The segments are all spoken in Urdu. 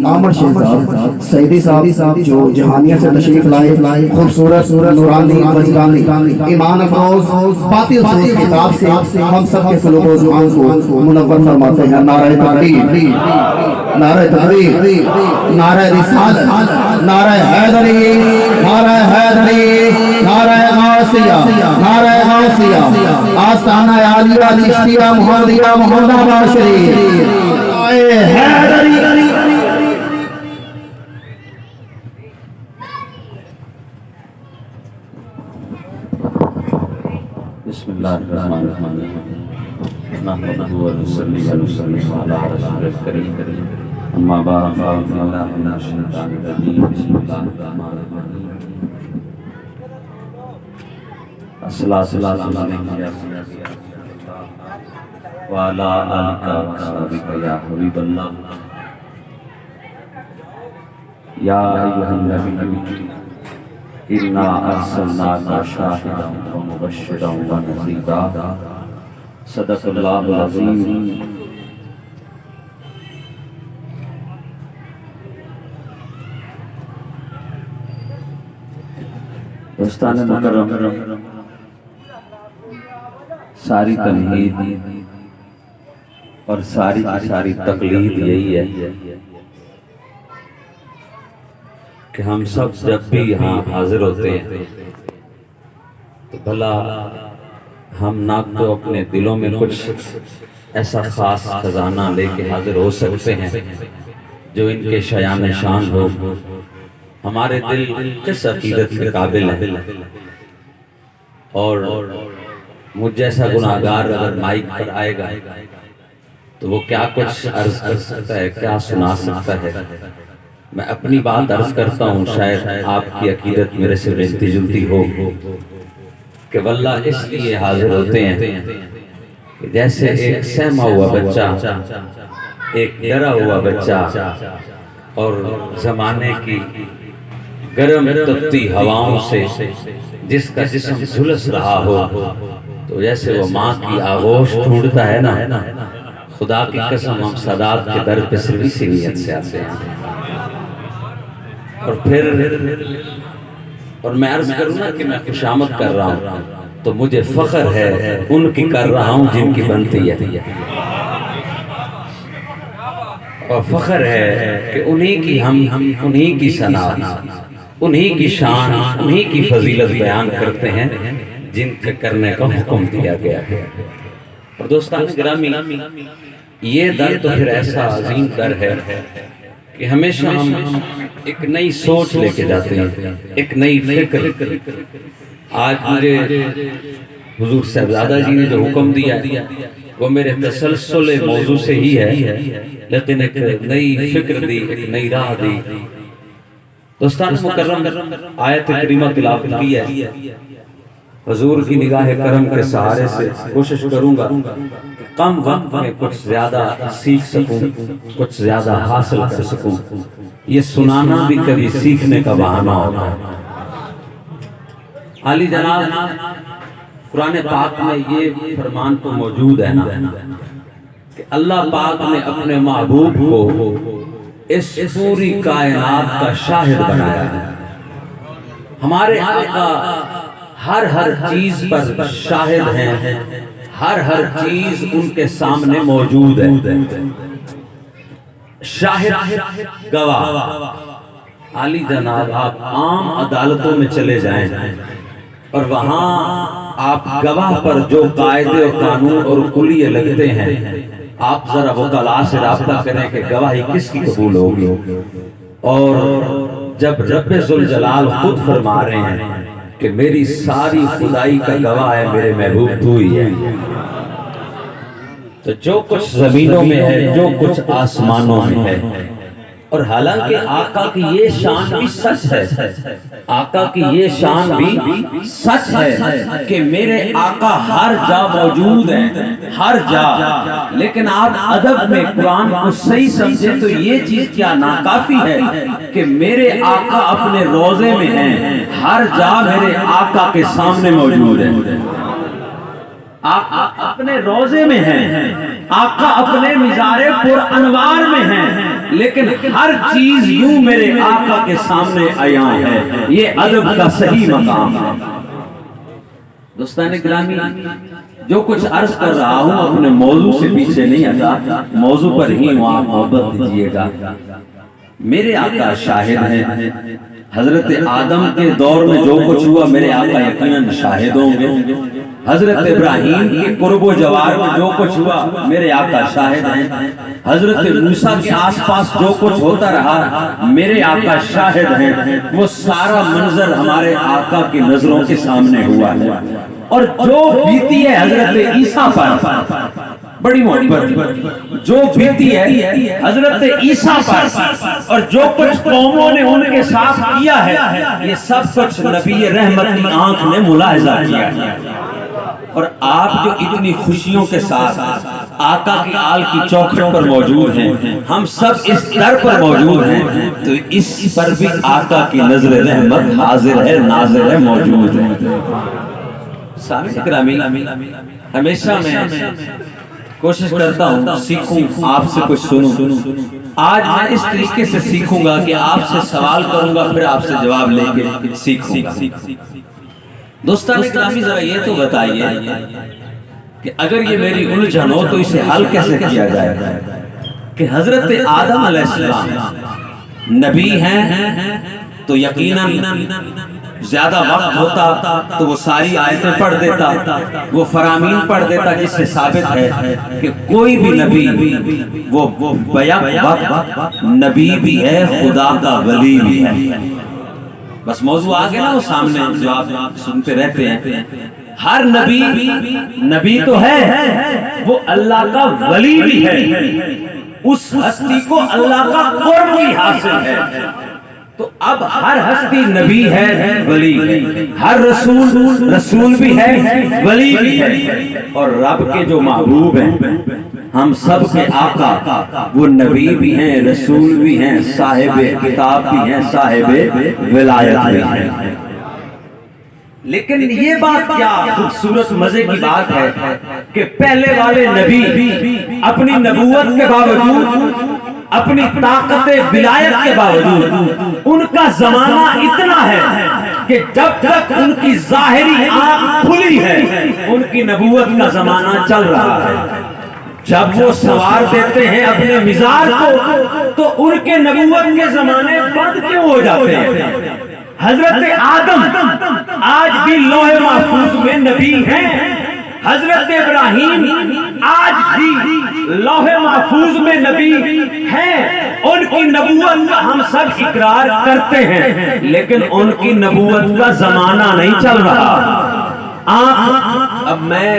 عامر شہزاد سعیدی صاحب جو جہانیہ سے تشریف لائے، خوبصورت نورانی وجدانی ایمان افروز باطل سوز کتاب سے ہم سب کے قلوب و ذہان کو منور فرماتے ہیں۔ نعرہ تکبیر، نعرہ تکبیر، نعرہ رسالت، نعرہ حیدری، نعرہ حیدری، نعرہ غوثیہ، نعرہ غوثیہ، آستانہ عالیہ چشتیہ محمدیہ محمد آباد شریف، نعرہ حیدری۔ بسم اللہ الرحمن الرحیم، نحمدہ و نصلی علی رسول الکریم، اما بعد فاعوذ باللہ من الشیطان الرجیم، بسم اللہ الرحمن الرحیم۔ الصلاۃ والسلام علیک وعلی آلک و صحبک یا حبیب اللہ، یا ایھا النبی انا ارسلناک شاہدا و مبشرا و نذیرا، صدق اللہ العظیم۔ دوستان مکرم، ساری تمہید اور ساری تقلید یہی ہے کہ ہم سب جب بھی یہاں حاضر ہوتے ہیں تو بھلا ہم نہ تو اپنے دلوں میں کچھ ایسا خاص خزانہ لے کے حاضر ہو سکتے ہیں جو ان کے شایان شان ہو، ہمارے دل کس عقیدت کے قابل ہے، اور مجھ جیسا گناہگار اگر مائک پر آئے گا تو وہ کیا کچھ عرض کر سکتا ہے، کیا سنا سکتا ہے۔ میں اپنی بات عرض کرتا ہوں، شاید آپ کی عقیدت میرے سے ملتی جلتی ہو، کہ واللہ اس لیے حاضر ہوتے ہیں کہ جیسے ایک سہما ہوا بچہ، ایک ڈرا ہوا بچہ اور زمانے کی گرم تپتی ہواؤں سے جس کا جسم جھلس رہا ہو، تو جیسے وہ ماں کی آغوش ڈھونڈتا ہے نا، خدا کی قسم ہم سادات کے در پہ صرف اسی نیت سے آتے ہیں۔ اور پھر میں عرض کروں نا کہ میں خوشامد کر رہا ہوں تو مجھے فخر ہے ان کی کر رہا ہوں جن کی بنتی ہے، اور فخر ہے کہ انہی کی ثنا، انہی کی شان، انہی کی فضیلت بیان کرتے ہیں جن کے کرنے کا حکم دیا گیا ہے۔ اور دوستان گرامی، یہ در تو پھر ایسا عظیم در ہے کہ ہمیشہ ہم ایک نئی سوچ لے کے جاتے ہیں، ایک نئی فکر۔ آج مجھے حضور صاحبزادہ جی نے جو حکم دیا وہ میرے تسلسل موضوع سے ہی ہے، لیکن ایک نئی فکر دی، ایک نئی راہ دی۔ دوستان مکرم، آیت کریمہ تلاوت کی ہے، حضور کی نگاہ کرم کے سہارے سے کوشش کروں گا کہ کم وقت میں کچھ زیادہ سیکھ سکوں، کچھ زیادہ حاصل کر سکوں۔ یہ سنانا بھی کبھی سیکھنے کا بہانہ ہوتا ہے۔ عالی جناب قرآن پاک میں یہ فرمان تو موجود ہے نا کہ اللہ پاک نے اپنے محبوب کو اس پوری کائنات کا شاہد بنایا ہے۔ ہمارے آقا ہر چیز پر شاہد ہیں، ہر چیز ان کے سامنے موجود ہے۔ شاہد، گواہ۔ عالی جناب آپ عام عدالتوں میں چلے جائیں اور وہاں آپ گواہ پر جو قاعدے اور قانون اور کلیے لگتے ہیں، آپ ذرا وکلاء سے رابطہ کریں کہ گواہی کس کی قبول ہوگی۔ اور جب رب ذوالجلال خود فرما رہے ہیں کہ میری ساری خدائی کا گواہ ہے میرے محبوب تو ہی ہے، تو جو کچھ زمینوں میں ہے، جو کچھ آسمانوں میں ہے، اور حالانکہ آقا کی یہ شان بھی سچ ہے، آقا کی یہ شان بھی سچ ہے کہ میرے آقا ہر جا موجود ہیں، ہر جا۔ لیکن آپ ادب میں قرآن کو صحیح سمجھیں تو یہ چیز کیا ناکافی ہے کہ میرے آقا اپنے روضے میں ہیں، ہر جا میرے آقا کے سامنے موجود ہیں۔ آقا اپنے روضے میں ہیں، آقا اپنے مزار پر انوار میں ہیں، لیکن ہر چیز یوں میرے آقا کے سامنے عیاں ہے. یہ ادب کا صحیح مقام ہے. دوستان گرامی، جو کچھ عرض کر رہا ہوں اپنے موضوع سے پیچھے نہیں ہٹا، موضوع پر ہی وہاں محبت دیجیے گا. میرے آقا شاہد ہیں. حضرت آدم کے دور میں جو کچھ ہوا میرے آقا یقیناً شاہد ہوں گے. حضرت ابراہیم کے قرب و جوار میں جو کچھ ہوا میرے آقا شاہد ہیں. حضرت موسیٰ کے آس پاس جو کچھ ہوتا رہا میرے آقا شاہد ہیں. وہ سارا منظر ہمارے آقا کی نظروں کے سامنے ہوا ہے. اور جو بیتی ہے حضرت عیسیٰ پر، بڑی محبت، جو بیتی ہے حضرت عیسیٰ پر، اور جو کچھ قوموں نے ان کے ساتھ کیا ہے، یہ سب کچھ نبی رحمت کی آنکھ نے ملاحظہ کیا ہے. اور آپ جو اتنی خوشیوں کے ساتھ آقا کی آل کی چوکھٹ پر موجود ہیں، ہم سب اس در پر موجود ہیں، تو اس پر بھی آقا کی نظر رحمت حاضر ہے، ناظر ہے، موجود ہے. سامعین اکرامی، ہمیشہ میں کوشش کرتا ہوں سیکھوں، آپ سے کچھ سنوں. آج میں اس طریقے سے سیکھوں گا کہ آپ سے سوال کروں گا، پھر آپ سے جواب لے کے سیکھوں گا. دوستان اکرامی، ذرا یہ تو بتائیے کہ اگر یہ میری الجھن ہو تو اسے حل کیسے کیا جائے کہ حضرت آدم علیہ السلام نبی ہیں تو یقیناً زیادہ وقت ہوتا تو وہ ساری آیتیں پڑھ دیتا، وہ فرامین پڑھ دیتا، جس سے ثابت ہے کہ کوئی بھی نبی وہ بیک وقت نبی بھی ہے، خدا کا ولی بھی ہے. بس موضوع آگے نا وہ سامنے جو آپ سنتے رہتے ہیں. ہر نبی تو ہے، وہ اللہ کا ولی بھی ہے. اس ہستی کو اللہ کا قرب بھی حاصل ہے. تو اب ہر ہستی نبی ہے، ولی، ہر رسول بھی ہے، ولی بھی ہے. اور رب کے جو محبوب ہیں، ہم سب کے آقا، وہ نبی بھی ہیں، رسول بھی ہیں، صاحب کتاب بھی ہیں، صاحب ولایت بھی ہیں. لیکن یہ بات کیا خوبصورت مزے کی بات ہے کہ پہلے والے نبی اپنی نبوت کے باوجود، اپنی طاقت ولایت کے باوجود، ان کا زمانہ اتنا ہے کہ جب تک ان کی ظاہری آنکھ کھلی ہے ان کی نبوت کا زمانہ چل رہا ہے. جب وہ سوار دیتے ہیں اپنے مزاج کو تو ان کے نبوت کے زمانے بند کیوں ہو جاتے ہیں؟ حضرت آدم آج بھی لوح محفوظ میں نبی ہیں. حضرت ابراہیم آج بھی لوح محفوظ میں نبی ہیں. ان کی نبوت کا ہم سب اقرار کرتے ہیں، لیکن ان کی نبوت کا زمانہ نہیں چل رہا. اب میں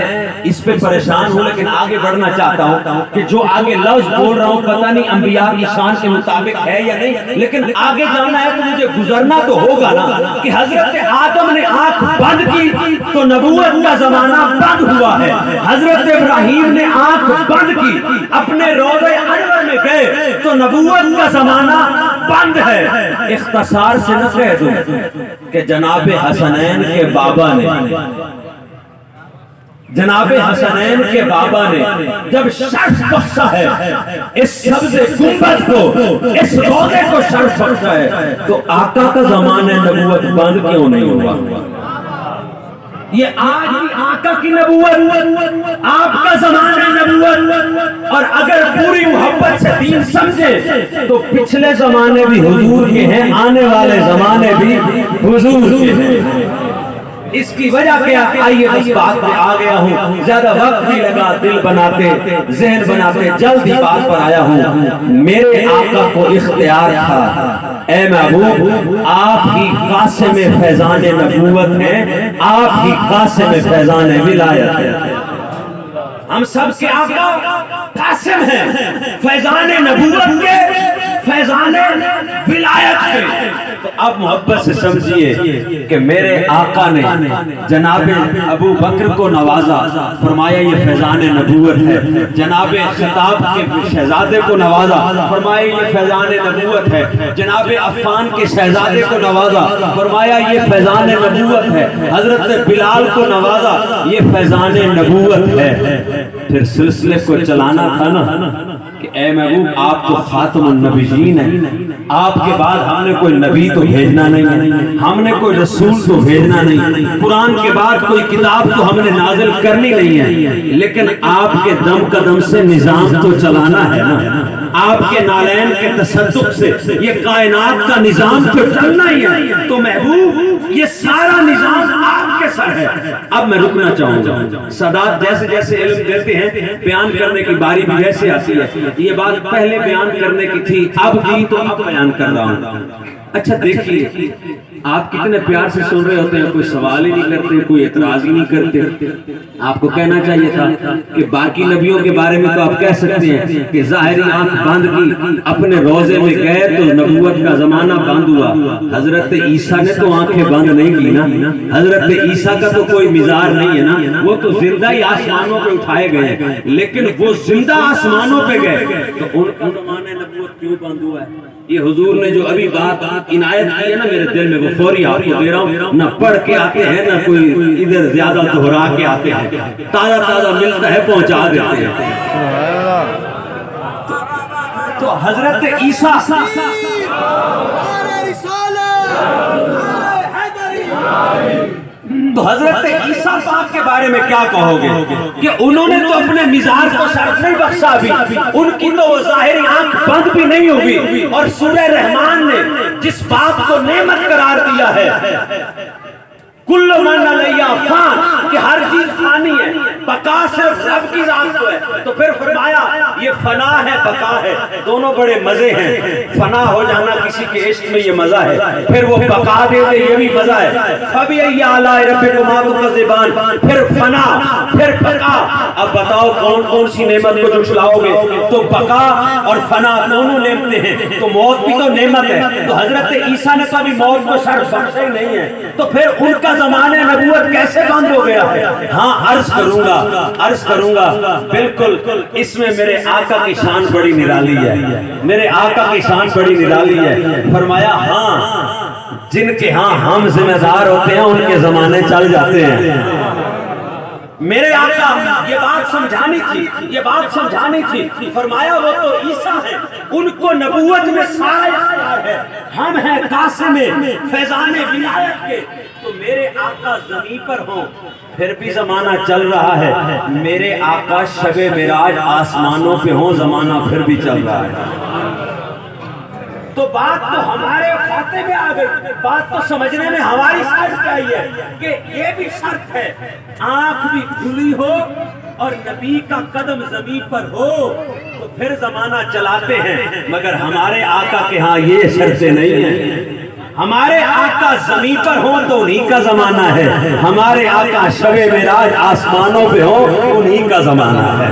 اس پہ پریشان ہوں، لیکن آگے بڑھنا چاہتا ہوں کہ جو آگے لفظ بول رہا ہوں پتہ نہیں انبیاء کی شان کے مطابق ہے یا نہیں، لیکن آگے جانا ہے تو مجھے گزرنا تو ہوگا نا کہ حضرت آدم نے آنکھ بند کی تو نبوت کا زمانہ بند ہوا ہے. حضرت ابراہیم نے آنکھ بند کی، اپنے روضہ انور میں گئے تو نبوت کا زمانہ بند ہے. اختصار سے نہ کہہ دوں کہ جناب حسنین کے بابا نے جب شرف بخشا ہے اس سبز گنبد کو، اس روضے کو شرف بخشا ہے، تو آقا کا زمانہ نبوت بند کیوں نہیں ہوا؟ یہ آج بھی آقا کی نبوت، آپ کا زمانہ نبوت. اور اگر پوری محبت سے دین سمجھے تو پچھلے زمانے بھی حضور کے ہیں، آنے والے زمانے بھی حضور کے ہیں. اس کی وجہ کیا؟ آئیے بس بات پہ آ گیا ہوں، زیادہ وقت نہیں لگا، دل بناتے، ذہن بناتے، جلد ہی بات پر آیا ہوں. میرے آقا کو اختیار تھا، اے محبوب آپ ہی قاسم فیضان نبوت ہیں، آپ ہی قاسم فیضان ولایت ہیں. ہم سب کے آقا قاسم ہیں، فیضان نبوت کے، فیضان ولایت کے. تو اب محبت سے سمجھیے کہ میرے آقا نے جناب ابو بکر کو نوازا، فرمایا یہ فیضان نبوت ہے. جناب خطاب کے شہزادے کو نوازا، فرمایا یہ فیضان نبوت ہے. جناب عفان کے شہزادے کو نوازا، فرمایا یہ فیضان نبوت ہے. حضرت بلال کو نوازا، یہ فیضان نبوت ہے. پھر سلسلے کو چلانا تھا نا کہ اے محبوب آپ تو خاتم النبیین ہیں، آپ کے بعد ہم نے کوئی نبی تو بھیجنا نہیں ہے، ہم نے کوئی رسول تو بھیجنا نہیں، قرآن کے بعد کوئی کتاب تو ہم نے نازل کرنی نہیں ہے، لیکن آپ کے دم قدم سے نظام تو چلانا ہے نا، آپ کے نالین کے تصدق سے یہ کائنات کا نظام تو چلنا ہی ہے، تو محبوب یہ سارا نظام آپ کے سر ہے۔ اب میں رکنا چاہوں گا، سادات جیسے جیسے علم دیتے ہیں بیان کرنے کی باری بھی جیسے آتی ہے، یہ بات پہلے بیان کرنے کی تھی اب بھی تو اب بیان کر رہا ہوں۔ اچھا دیکھیے آپ کتنے پیار سے سن رہے ہوتے ہیں، کوئی سوال ہی نہیں کرتے، کوئی اعتراض ہی نہیں کرتے۔ آپ کو کہنا چاہیے تھا کہ باقی نبیوں کے بارے میں تو آپ کہہ سکتے ہیں کہ ظاہری آنکھ بند کی، اپنے روزے میں گئے تو نبوت کا زمانہ بند ہوا۔ حضرت عیسیٰ نے تو آنکھیں بند نہیں کی نا، حضرت عیسیٰ کا تو کوئی مزار نہیں ہے نا، وہ تو زندہ ہی آسمانوں پہ اٹھائے گئے، لیکن وہ زندہ آسمانوں پہ گئے تو ان زمانے نبوت کیوں بند ہوا ہے؟ یہ حضور نے جو ابھی بات عنایت کی ہے نا میرے دل میں، وہ فوری آپ کو دے رہا ہوں، نہ پڑھ کے آتے ہیں نہ کوئی ادھر زیادہ دہرا کے آتے ہیں، تازہ تازہ ملتا ہے پہنچا دیتے ہیں۔ تو حضرت عیسیٰ تو حضرت عیسیٰ پاک کے بارے میں کیا کہو گے کہ انہوں نے تو اپنے مزاج کو شرف نہیں بخشا بھی، ان کی تو وہ ظاہری آنکھ بند بھی نہیں ہوگی، اور سورہ رحمان نے جس بات کو نعمت قرار دیا ہے کل من علیہ فان، کہ ہر چیز فانی ہے، بقا صرف رب کی ذات کو ہے، تو پھر فرمایا یہ فنا ہے بقا ہے، دونوں بڑے مزے ہیں، فنا ہو جانا کسی کے عشق میں یہ مزہ ہے، پھر وہ بقا دے دے یہ بھی مزہ ہے، فَبِأَيِّ آلَاءِ رَبِّكُمَا تُكَذِّبَانِ، پھر فنا پھر بقا۔ اب بتاؤ کون کون سی نعمت کو جھٹلاؤ گے؟ تو بقا اور فنا دونوں نعمتیں ہیں، تو موت بھی تو نعمت ہے، تو حضرت عیسیٰ نے تو ابھی موت کو شرف بخشا ہی نہیں ہے، تو پھر ان کا زمانے نبوت کیسے بند ہو گیا ہے؟ ہاں عرض کروں گا بالکل، اس میں میرے آقا کی شان بڑی نرالی ہے، میرے آقا کی شان بڑی نرالی ہے۔ فرمایا ہاں جن کے ہاں ہم ذمہ دار ہوتے ہیں ان کے زمانے چل جاتے ہیں۔ میرے آقا یہ بات سمجھانی تھی، فرمایا وہ تو عیسیٰ ہیں، ان کو نبوت میں سارا اختیار ہے، ہم ہیں قاسم فیضان ولایت کے، تو میرے آقا زمین پر ہوں پھر بھی زمانہ چل رہا ہے، میرے آقا شب معراج آسمانوں پہ ہوں زمانہ پھر بھی چل رہا ہے۔ تو بات تو ہمارے خاتے میں آ گئی، بات تو سمجھنے میں ہماری شرط آئی ہے کہ یہ بھی شرط ہے آنکھ بھی کھلی ہو اور نبی کا قدم زمین پر ہو تو پھر زمانہ چلاتے ہیں، مگر ہمارے آقا کے ہاں یہ شرطیں نہیں ہیں۔ ہمارے آقا زمین پر ہوں تو انہی کا زمانہ ہے، ہمارے آقا شب معراج آسمانوں پہ ہوں انہی کا زمانہ ہے۔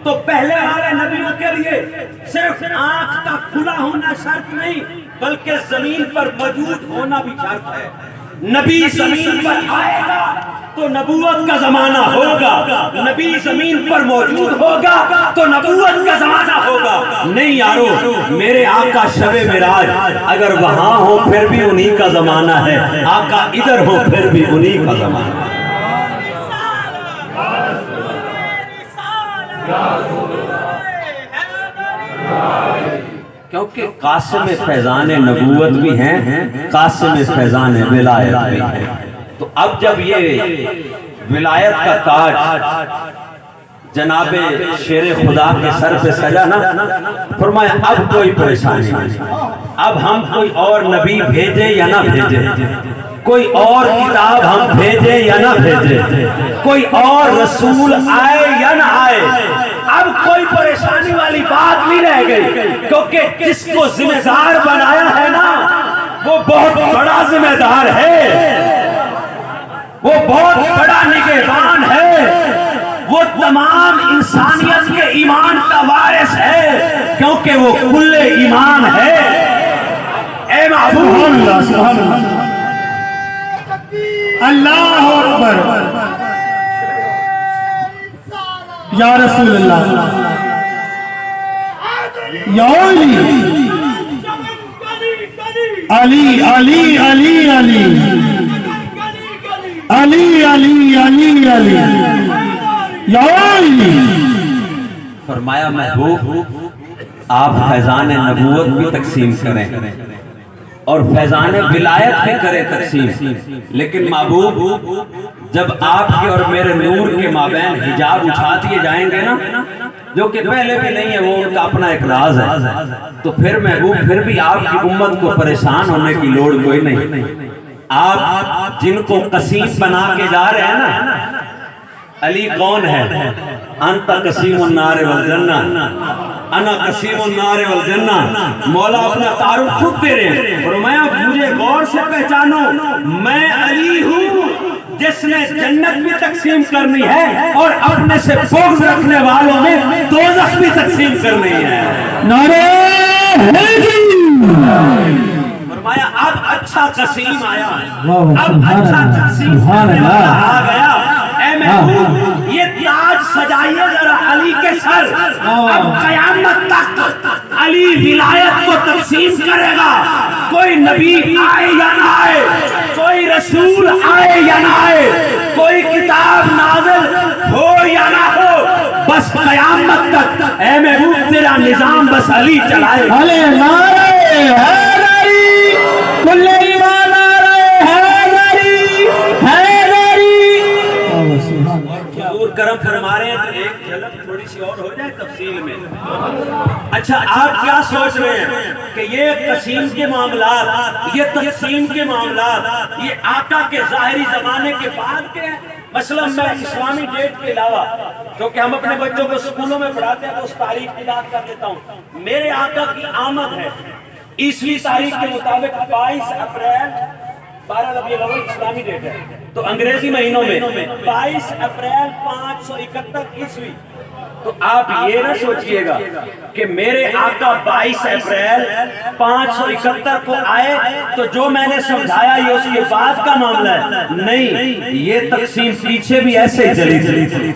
تو پہلے والے نبیوں کے لیے صرف آنکھ کا کھلا ہونا شرط نہیں بلکہ زمین پر موجود ہونا بھی شرط ہے۔ نبی زمین پر آئے گا تو نبوت کا زمانہ ہوگا، نبی زمین پر موجود ہوگا تو نبوت کا زمانہ ہوگا۔ نہیں یارو، میرے آقا شب معراج اگر وہاں ہو پھر بھی انہی کا زمانہ ہے، آقا ادھر ہو پھر بھی انہی کا زمانہ ہے۔ کیونکہ قاسم فیضان نبوت بھی ہیں، قاسم فیضان ولایت بھی ہیں، تو اب جب یہ ولایت کا تاج جناب شیر خدا کے سر پہ سجا نا، فرمایا اب کوئی پریشانی نہیں، اب ہم کوئی اور نبی بھیجے یا نہ بھیجے، کوئی اور کتاب ہم بھیجے یا نہ بھیجے، کوئی اور رسول آئے یا نہ آئے، اب کوئی پریشانی والی بات نہیں رہ گئی، کیونکہ جس کو ذمہ دار بنایا ہے نا وہ بہت بڑا ذمہ دار ہے، وہ بہت بڑا نگہبان ہے، وہ تمام انسانیت کے ایمان کا وارث ہے، کیونکہ وہ کل ایمان ہے۔ اے محبوب اللہ اکبر، یا رسول اللہ، یا علی علی علی علی علی علی علی علی علی، یا علی فرمایا محبوب آپ فیضان نبوت بھی تقسیم کریں اور فیضان ولایت بھی کریں تقسیم، لیکن محبوب جب آپ کے اور میرے نور کے مابین حجاب اٹھا دیے جائیں گے نا، جو کہ پہلے بھی نہیں ہے، وہ ان کا اپنا ایک راز ہے، تو پھر محبوب پھر بھی آپ کی امت کو پریشان ہونے کی لوڑ کوئی نہیں۔ آپ جن کو قسیم بنا کے جا رہے ہیں نا، علی کون ہے؟ انت قسیم النار والجنہ، انا قسیم النار والجنہ۔ مولا اپنا تعارف خود دے رہے ہیں، فرمایا مجھے غور سے پہچانو، میں علی ہوں جس نے جنت بھی تقسیم کرنی ہے اور اپنے سے بغض رکھنے والوں میں دوزخ بھی تقسیم کرنی ہے۔ نعرہ فرمایا اب اچھا قسیم آیا، اب اچھا قسیم آ گیا۔ اے محبوب یہ تاج سجائیے ذرا علی کے سر، اب قیامت تک علی ولایت کو تقسیم کرے گا، کوئی نبی آئے یا نہ آئے، کوئی رسول آئے یا نہ آئے، کوئی کتاب نازل ہو یا نہ ہو، بس قیامت تک اے محبوب تیرا نظام بس علی چلائے۔ علی نعرہ حیدری، کل ایمان نعرہ حیدری، حیدری۔ حضور کرم فرما رہے ہیں تو ایک جھلک تھوڑی سی اور ہو جائے تفصیل میں۔ اچھا آپ کیا سوچ رہے ہیں کہ یہ قسیم کے معاملات، یہ تقسیم کے معاملات یہ آقا کے ظاہری زمانے کے بعد کے ہیں؟ مثلا میں اسلامی ڈیٹ کے علاوہ جو کہ ہم اپنے بچوں کو اسکولوں میں پڑھاتے ہیں تو اس تاریخ کی بات کر لیتا ہوں۔ میرے آقا کی آمد ہے عیسوی تاریخ کے مطابق 22 اپریل، 12 ربیع الاول اسلامی ڈیٹ ہے، تو انگریزی مہینوں میں 22 اپریل 571 عیسوی۔ تو آپ یہ نہ سوچئے گا کہ میرے آقا 22 اپریل 571 کو آئے تو جو میں نے سمجھایا یہ اس کے بعد کا معاملہ ہے، نہیں، یہ تقسیم پیچھے بھی ایسے چلی تھی۔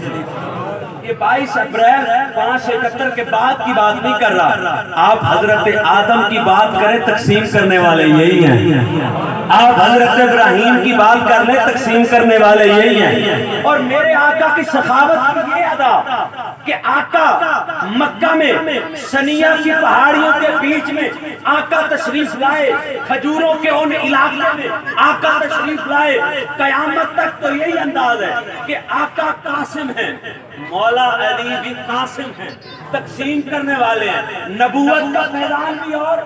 یہ 22 اپریل 571 کے بعد کی بات نہیں کر رہا، آپ حضرت آدم کی بات کریں تقسیم کرنے والے یہی ہیں، آپ حضرت ابراہیم کی بات کر لیں تقسیم کرنے والے یہی ہیں۔ اور میرے آقا کی سخاوت کی یہ ادا کہ آقا مکہ میں سنیہ کی پہاڑیوں کے بیچ میں آقا تشریف لائے، کھجوروں کے ان علاقوں میں آقا تشریف لائے، قیامت تک تو یہی انداز ہے کہ آقا قاسم ہیں، مولا علی بھی قاسم ہیں، تقسیم کرنے والے ہیں، نبوت کا فیضان بھی اور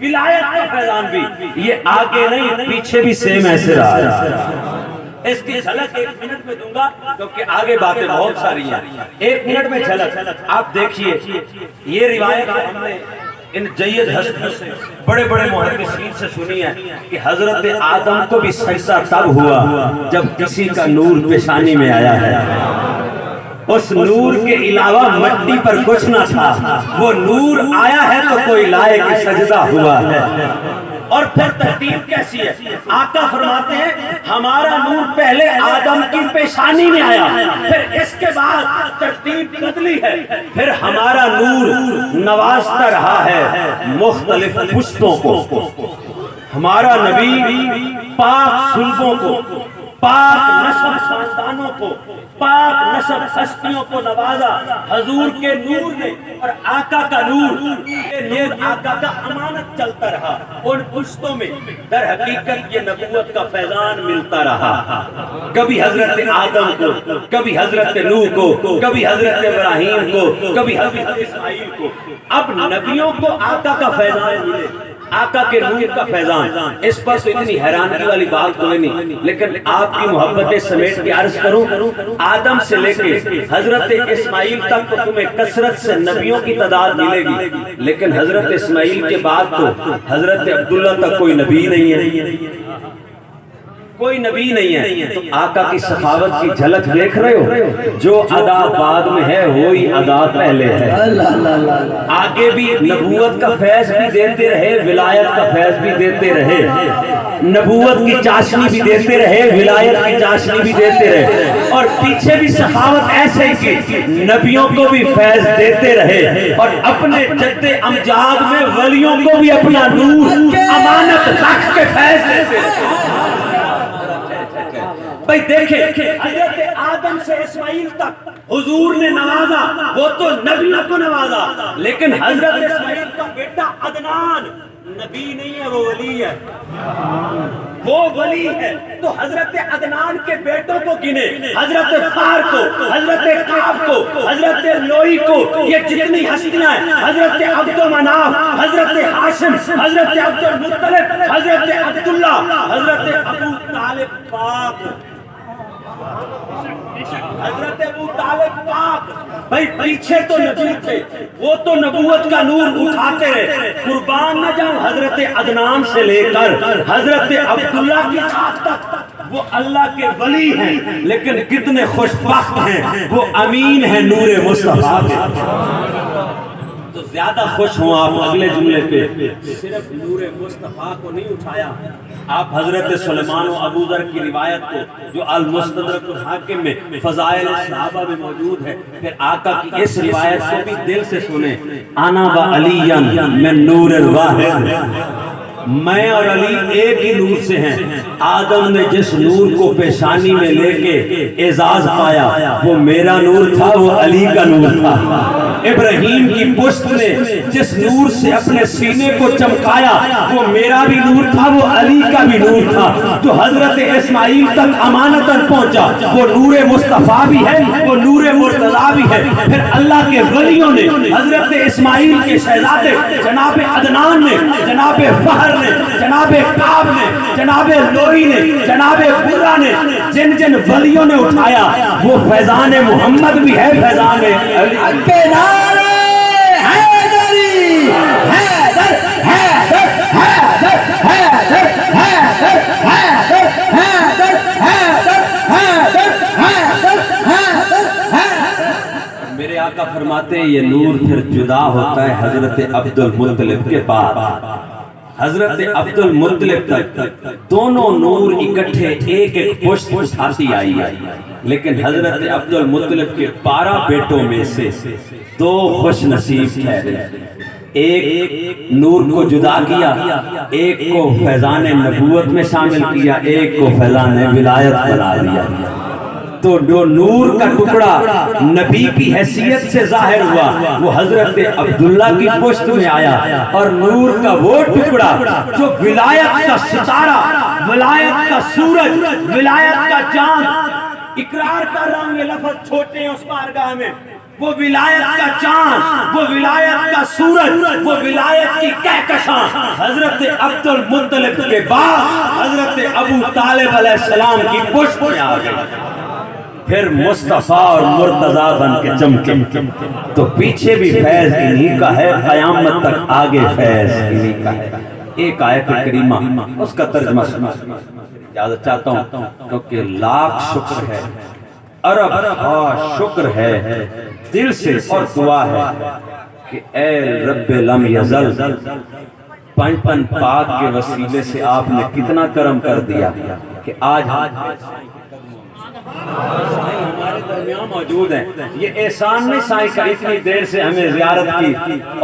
ولایت کا فیضان بھی، یہ آگے نہیں پیچھے بھی سیم ایسے رہا ہے۔ اس کی جھلک 1 منٹ میں دوں گا کیونکہ آگے باتیں بہت ساری ہیں، 1 منٹ میں جھلک آپ دیکھیے۔ یہ روایت ہم نے ان جید ہستیوں سے بڑے بڑے محدثین سے سنی ہے کہ حضرت آدم کو بھی سجدہ تب ہوا جب کسی کا نور پیشانی میں آیا ہے، اس نور کے علاوہ مٹی پر کچھ نہ تھا، وہ نور آیا ہے تو کوئی لائے کہ سجدہ ہوا ہے۔ اور پھر ترتیب کیسی ہے؟ آقا فرماتے ہیں ہمارا نور پہلے آدم کی پیشانی میں آیا، پھر اس کے بعد ترتیب بدلی ہے، پھر ہمارا نور نوازتا رہا ہے مختلف پشتوں کو، ہمارا نبی پاک سلبوں کو، پاک نسب خاندانوں کو، پاک نسب ہستیوں کو نوازا حضور کے نور نے، اور آقا کا نور یہ آقا کا امانت چلتا رہا ان پشتوں میں، در حقیقت یہ نبوت کا فیضان ملتا رہا، کبھی حضرت آدم کو، کبھی حضرت نوح کو، کبھی حضرت ابراہیم کو، کبھی حضرت اسماعیل کو۔ اب نبیوں کو آقا کا فیضان ملے، آقا کے نور کا فیضان، اس پر تو اتنی حیرانی والی بات کوئی نہیں، لیکن آپ کی محبت سمیٹ کے عرض کروں، آدم سے لے کے حضرت اسماعیل تک تو تمہیں کثرت سے نبیوں کی تعداد ملے گی، لیکن حضرت اسماعیل کے بعد تو حضرت عبداللہ تک کوئی نبی نہیں ہے، کوئی نبی نہیں ہے۔ تو آقا کی سخاوت کی جھلک دیکھ رہے ہو، جو ادا بعد میں ہے وہی ادا پہلے ہے۔ آگے بھی نبوت کا فیض بھی دیتے رہے، ولایت کا فیض بھی دیتے رہے، نبوت کی چاشنی بھی دیتے رہے، ولایت کی چاشنی بھی دیتے رہے، اور پیچھے بھی سخاوت ایسے کی نبیوں کو بھی فیض دیتے رہے، اور اپنے جد امجاد میں ولیوں کو بھی اپنا نور امانت رکھ کے فیض دیتے رہے۔ بھائی دیکھیں حضرت آدم سے اسماعیل تک حضور نے نوازا، وہ تو نبیوں کو نوازا، لیکن حضرت اسماعیل کا بیٹا عدنان نبی نہیں ہے، وہ ولی ہے، وہ ولی ہے۔ تو حضرت عدنان کے بیٹوں کو گنے، حضرت فار کو، حضرت کعب کو، حضرت لوئی کو، یہ جتنی ہستیاں ہیں، حضرت عبد مناف، حضرت ہاشم، حضرت عبد المطلب، حضرت عبداللہ، حضرت ابو طالب پاک، حضرت ابو طالب پاک۔ بھائی پیچھے تو نبی تھے، وہ تو نبوت کا نور اٹھاتے رہے۔ قربان نہ جاؤں حضرت عدنان سے لے کر حضرت عبداللہ کی ذات تک وہ اللہ کے ولی ہیں، لیکن کتنے خوش بخت ہیں، وہ امین ہیں نور مصطفیٰ کے۔ تو زیادہ خوش ہوں آپ اگلے جملے پہ، صرف نور مصطفیٰ کو نہیں اٹھایا، آپ حضرت سلیمان و ابو ذر کی روایت کو جو المستدرک الحاکم میں فضائل صحابہ میں موجود ہے، پھر آقا کی اس روایت کو بھی دل سے سنیں، انا و علی من نور الواحد، میں اور علی ایک ہی نور سے ہیں۔ آدم نے جس نور کو پیشانی میں لے کے اعزاز پایا وہ میرا نور تھا، وہ علی کا نور تھا۔ ابراہیم کی پشت نے جس نور سے اپنے سینے کو چمکایا وہ میرا بھی نور تھا، وہ علی کا بھی نور تھا۔ تو حضرت اسماعیل تک امانتاً پہنچا، وہ نور مصطفیٰ بھی ہے، وہ نور مرتضیٰ بھی ہے۔ پھر اللہ کے ولیوں نے حضرت اسماعیل کے شہزادے جناب عدنان نے، جناب فہر نے، جناب کعب نے، جناب لوئی نے، جناب برہ نے، جن جن ولیوں نے اٹھایا وہ فیضان محمد بھی ہے، فیضان علی۔ میرے آقا فرماتے ہیں یہ نور پھر جدا ہوتا ہے حضرت عبد المطلب کے بعد۔ حضرت عبد المطلب تک دونوں نور اکٹھے ایک ایک پشت اٹھاتی آئی ہے، لیکن حضرت عبد المطلب کے 12 بیٹوں میں سے 2 خوش نصیب ٹھہرے، ایک نور کو جدا کیا، ایک کو فیضان نبوت میں شامل کیا، ایک کو فیضان ولایت بنا دیا۔ تو جو نور کا ٹکڑا نبی کی حیثیت سے ظاہر ہوا وہ حضرت عبداللہ کی پشت میں آیا، اور نور کا وہ ٹکڑا جو ولایت کا ستارہ، ولایت کا سورج، ولایت کا چاند، اقرار کر رہا ہوں یہ لفظ چھوٹے ہیں اس بارگاہ میں، وہ ولایت کا چاند، وہ ولایت کا سورج، وہ ولایت کی کہکشاں حضرت عبد المطلب کے بعد حضرت ابو طالب علیہ السلام کی پشت میں آ گئی۔ پھر مصطفیٰ اور مرتضیٰ بن کے چمکے، تو پیچھے بھی فیض انہی کا ہے، قیامت تک آگے فیض انہی کا ہے۔ ایک آیت کریمہ اس کا ترجمہ سنا اجازت چاہتا ہوں، کیونکہ لاکھ شکر ہے، ارب شکر ہے دل سے، اور دعا ہے کہ اے رب لم یزل، پنجتن پاک کے وسیلے سے آپ نے کتنا کرم کر دیا کہ آج ہمارے درمیان موجود ہیں۔ یہ احسان نہیں سائیں کا اتنی دیر سے ہمیں زیارت کی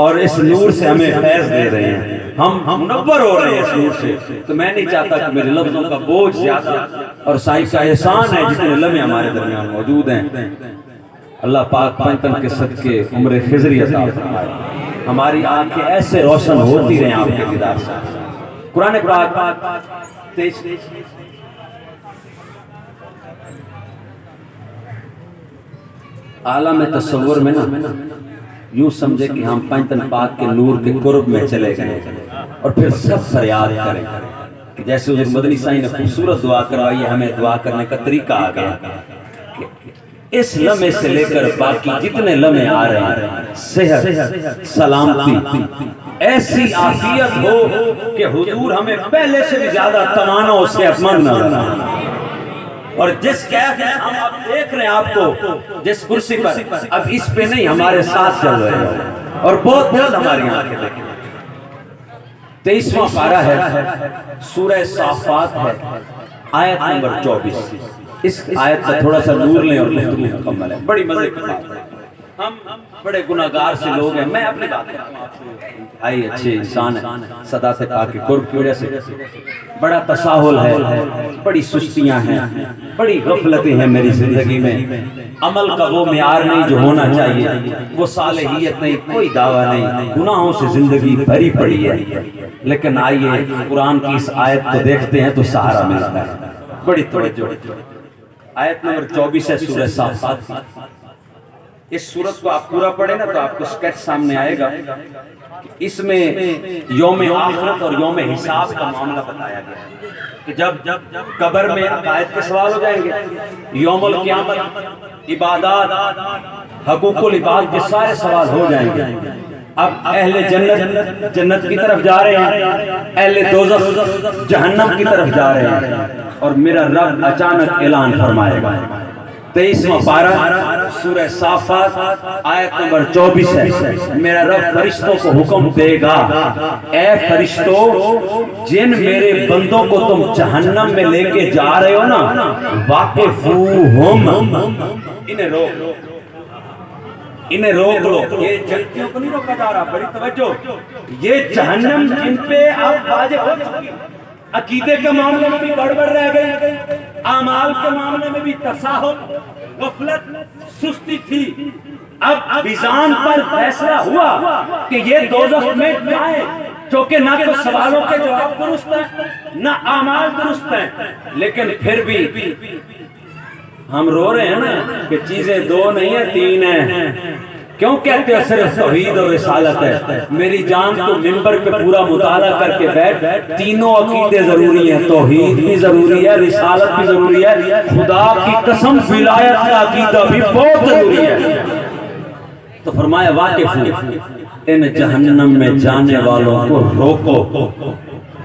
اور اس نور سے ہمیں فیض دے رہے ہیں، ہم منور ہو رہے ہیں اس نور سے۔ تو میں نہیں چاہتا کہ میرے لفظوں کا بوجھ زیادہ، اور سائیں کا احسان ہے جتنے لمحے ہمارے درمیان موجود ہیں۔ اللہ پاک پنجتن کے صدقے عمر خضری عطا فرمائے، ہماری آنکھیں ایسے روشن ہوتی رہیں آپ کے دیدار سے۔ قرآن پاک تیز عالم تصور میں نا یوں سمجھے کہ ہم پنجتن پاک کے نور کے قرب میں چلے گئے، اور پھر سب فریاد کریں کہ جیسے حضور مدنی سائیں نے خوبصورت دعا کروائی ہے، ہمیں دعا کرنے کا طریقہ آ گیا کہ اس لمحے سے لے کر باقی جتنے لمحے آ رہے ہیں صحت، سلامتی، ایسی عافیت ہو کہ حضور ہمیں پہلے سے بھی زیادہ توانا اور صحت مند نظر آئے، اور جس کیف میں ہم اب دیکھ رہے ہیں آپ کو جس کرسی پر، اب اس پہ نہیں ہمارے ساتھ چل رہے ہیں، اور بہت بہت ہماری آنکھیں دیکھیں۔ 23واں پارہ ہے، سورہ صافات ہے، آیت نمبر 24۔ اس آیت کا تھوڑا سا نور لیں اور گفتگو مکمل ہے، بڑی مزے کی بات ہے۔ ہم بڑے گناہگار سے لوگ ہیں. میں اپنی بات کرتا ہوں آپ سے. بھائی اچھے انسان ہیں, صدا سے پاک قرب کی وجہ سے بڑا تساہل ہے, بڑی سستیاں ہیں, بڑی غفلتیں ہیں میری زندگی میں. عمل کا وہ معیار نہیں جو ہونا چاہیے, وہ صالحیت نہیں, کوئی دعویٰ نہیں, گناہوں سے زندگی بھری پڑی ہے. لیکن آئیے قرآن کی اس آیت کو دیکھتے ہیں تو سہارا ملتا ہے. بڑی توجہ. آیت نمبر 24 ہے سورہ صافات. اس سورت کو آپ پورا پڑھیں نا تو آپ کو سکیچ سامنے آئے گا. اس میں یوم آخرت اور یوم حساب کا معاملہ بتایا گیا ہے کہ جب قبر میں عقائد کے سوال ہو جائیں گے, یوم القیامت عبادات حقوق العباد کے سارے سوال ہو جائیں گے. اب اہل جنت جنت کی طرف جا رہے ہیں, اہل دوزخ جہنم کی طرف جا رہے ہیں, اور میرا رب اچانک اعلان فرمائے گا. 23واں پارہ سورہ صافات آیت نمبر 24 ہے. میرا رب فرشتوں کو حکم دے گا, اے فرشتوں جن میرے بندوں کو تم جہنم میں لے کے جا رہے ہو نا, واقفوہم, انہیں روک لو, انہیں روک لو. یہ جنتیوں کو نہیں روکا جا رہا, بڑی توجہ. یہ جہنم جن پہ اب واجب ہو چکی, عقیدے کے معاملے میں بھی گڑبڑ رہ گئی, اعمال کے معاملے میں بھی تساہل, غفلت, سستی تھی. اب میزان پر فیصلہ ہوا کہ یہ دوزخ میں جائیں, چونکہ نہ تو سوالوں کے جواب درست ہیں نہ اعمال درست ہیں. لیکن پھر بھی ہم رو رہے ہیں نا کہ چیزیں دو نہیں ہیں, تین ہیں. کیوں کہتے ہیں صرف توحید اور رسالت ہے؟ میری جان تو ممبر پہ پورا مطالعہ کر کے بیٹھ, تینوں عقیدے ضروری ہیں, توحید بھی ضروری ہے, رسالت بھی ضروری ہے, خدا کی قسم ولایت کا عقیدہ بھی بہت ضروری ہے. تو فرمایا واقف ان جہنم میں جانے والوں کو روکو.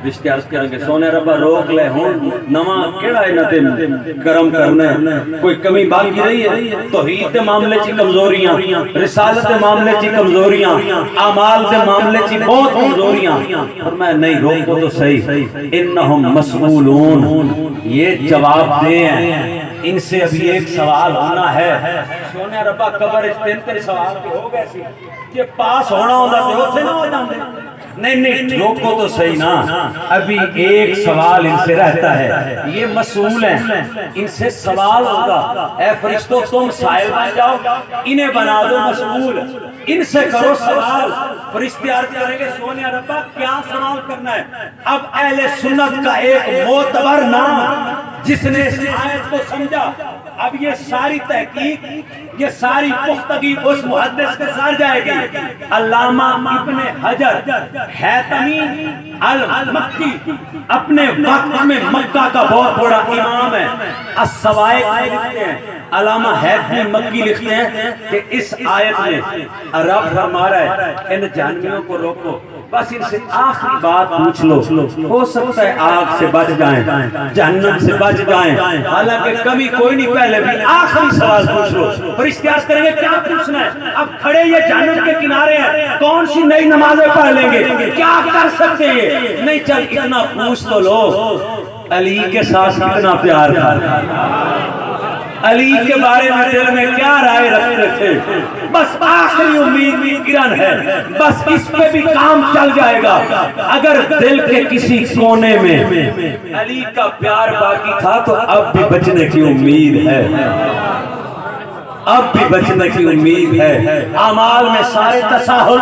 رشتے عرض کریں گے سونے ربا روک لے ہوں نواں کیڑا انتے کرم کرنا ہے, کوئی کمی باقی رہی ہے؟ توحید کے معاملے چی کمزوریاں, رسالت کے معاملے چی کمزوریاں, اعمال کے معاملے چی بہت کمزوریاں. فرمایا نہیں, روکو تو صحیح. انہم مسئولون, یہ جواب دے ہیں, ان سے ابھی ایک سوال ہونا ہے. سونے ربا قبر اس تین سوال کے ہو گئے سی, یہ پاس ہونا ہوتا تو ہوتے نہ ہو جاندے. نہیں روکو تو صحیح نا, ابھی ایک سوال ان سے رہتا ہے, یہ مسئول ہیں, ان سے سوال ہوگا. اے فرشتوں تم سائل بن جاؤ, انہیں بنا دو مسئول, ان سے کرو سوال. فرشتے عرض کریں گے سونے ربا کیا سوال کرنا ہے؟ اب اہل سنت کا ایک معتبر نام جس نے اس آیت کو سمجھا, اب یہ ساری تحقیق, یہ ساری پختگی اس محدث کے ساتھ جائے گی. علامہ ابن حجر حیتمی المکی اپنے وقت میں مکہ کا بہت بڑا امام ہے. السوائق لکھتے ہیں, علامہ حیتمی مکی لکھتے ہیں کہ اس آیت میں رب فرما رہا ہے ان جہنمیوں کو روکو, بس ان سے آخری بات پوچھ لو, ہو سکتا ہے آگ سے بچ جائیں, جہنم سے بچ جائیں. حالانکہ کمی کوئی نہیں, پہلے بھی آخری سوال پوچھ لو. فرشتے عرض کریں گے کیا پوچھنا ہے؟ اب کھڑے یہ جہنم کے کنارے ہیں, کون سی نئی نمازیں پڑھ لیں گے, کیا کر سکتے ہیں؟ نہیں چل اتنا پوچھ تو لو, علی کے ساتھ کتنا پیار تھا, علی کے بارے میں دل میں کیا رائے رکھتے تھے, بس آخری امید بھی کرن ہے, بس اس پہ بھی کام چل جائے گا. اگر دل کے کسی کونے میں علی کا پیار باقی تھا تو اب بھی بچنے کی امید ہے, اب بھی بچنے کی امید ہے. اعمال میں سارے تساہل,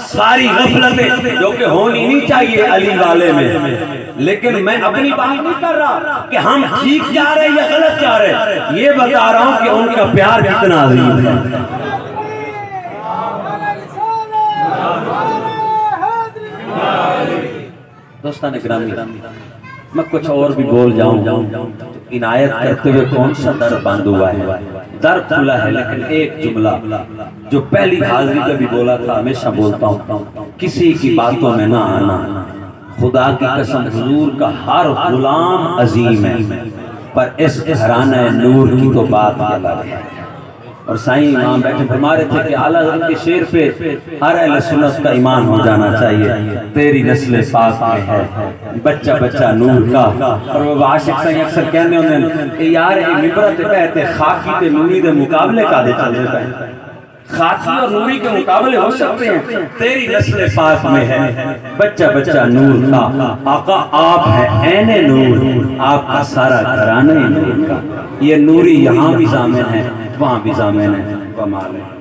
ساری غفلتیں جو کہ ہونی نہیں چاہیے علی والے میں. لیکن میں اپنی بات نہیں کر رہا کہ ہم ٹھیک جا رہے یا غلط جا رہے, یہ بتا رہا ہوں کہ ان کا پیار کتنا عظیم ہے. دوستان گرامی, میں کچھ اور بھی بول جاؤں, عنایت کرتے ہوئے کون سا در بند ہوا ہے؟ در کھلا ہے, لیکن ایک جملہ جو پہلی حاضری پہ بھی بولا تھا, ہمیشہ بولتا ہوں, کسی کی باتوں میں نہ آنا. خدا کی قسم حضور کا ہر غلام عظیم ہے, پر اس گھرانہ نور کی تو بات الگ ہے. اور سائیں امام بیٹھے فرما رہے تھے کہ اعلیٰ حضرت کے شعر پہ ہر اہل سنت کا ایمان ہو جانا چاہیے. تیری نسل پاک میں ہے بچہ بچہ نور کا. اور وہ عاشق سائیں اکثر کہنے ہونے کہ یار یہ ممبرہ تے کہتے خاکی تے نوری دے مقابلے کا دے چل دیتا ہے, خاطی اور نوری کے مقابلے ہو سکتے ہیں؟ تیری نسل پاک میں ہے بچہ بچہ نور کا، آقا آپ ہیں عین نور، آپ کا سارا گھرانہ نور کا، یہ نوری یہاں بھی ضامن ہے وہاں بھی ضامن ہے، کمال ہے۔